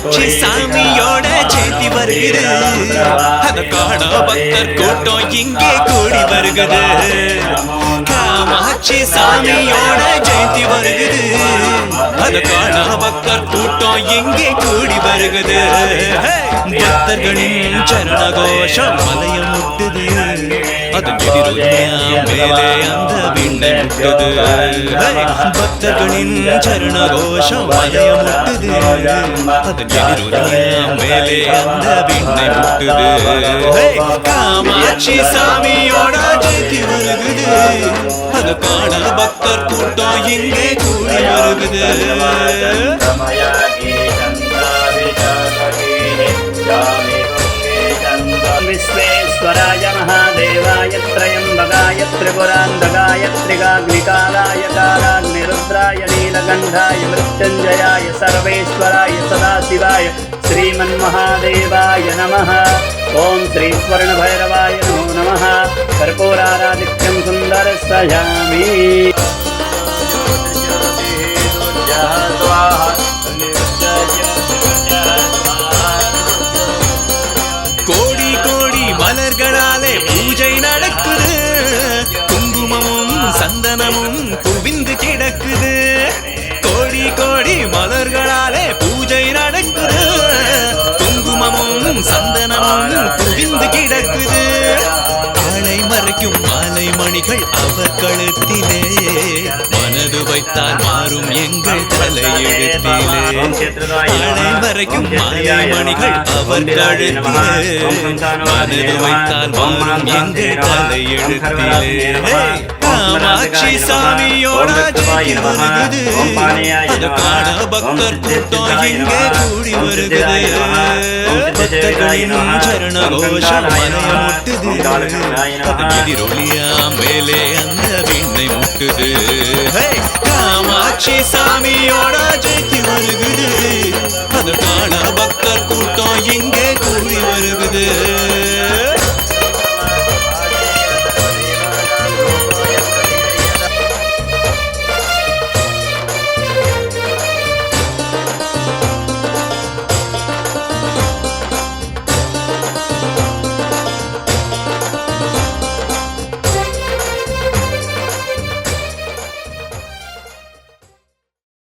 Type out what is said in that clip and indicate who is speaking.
Speaker 1: காமாட்சி சாமியோட ஜெயந்தி வருகுது, அத காண பக்தர் கூட்டம் இங்கே கூடி வருகுது. காமாட்சி சாமியோட ஜெயந்தி வருகுது, அத காண பக்தர் கூட்டம் இங்கே கூடி வருகுது. பக்தர்களின் சரண கோஷம் மலைய முட்டுது, அதன் மேலே அந்த விண்ணை முட்டுது. பக்தர்களின் சரண கோஷம் மலைய முட்டுது, அதன் மேலே அந்த விண்ணை முட்டுது. காமாட்சி சாமியோட ஜெயந்தி வருகுது, அது காண பக்தர் கூட்டம் இங்கே கூடி வருகுது.
Speaker 2: विश्वेश्वराय महादेवाय त्रयंबकाय त्रिपुरांधकाय त्रिकाग्निकालाय कालाग्निरुद्राय नीलकंठाय मृत्युंजयाय सर्वेश्वराय सदाशिवाय श्रीमन्महादेवाय नमः। ओं श्री स्वर्णभैरवाय नमो नमः। कर्पूराराधित्यं सुन्दरसयामि।
Speaker 1: கோடி கோடி மலர்களாலே பூஜை நடக்குது, குங்குமமும் சந்தனமும் குவிந்து கிடக்குது. கோடி கோடி மலர்களாலே பூஜை நடக்குது, குங்குமமும் சந்தனமும் குவிந்து கிடக்குது. ஆளை மறைக்கும் மாலை மணிகள் அவர் கழுத்திலே, மனது வைத்தால் மாறும் எங்கள் தலையெழுத்திலே. ஆளை மறைக்கும் மாலை மணிகள் அவர் கழுத்திலே, மனது வைத்தால் மாறும் எங்கள் தலையெழுத்திலே. காமாட்சி சாமியோட ஜெயந்தி வருகுது, அது காண பக்தர் கூட்டம் இங்கே கூடி வருகுது. பக்தர்களின் சரண கோஷம் மலைய முட்டுது, அதன் எதிரொலியா மேலே அந்த விண்ணை முட்டுது. காமாட்சி சாமியோட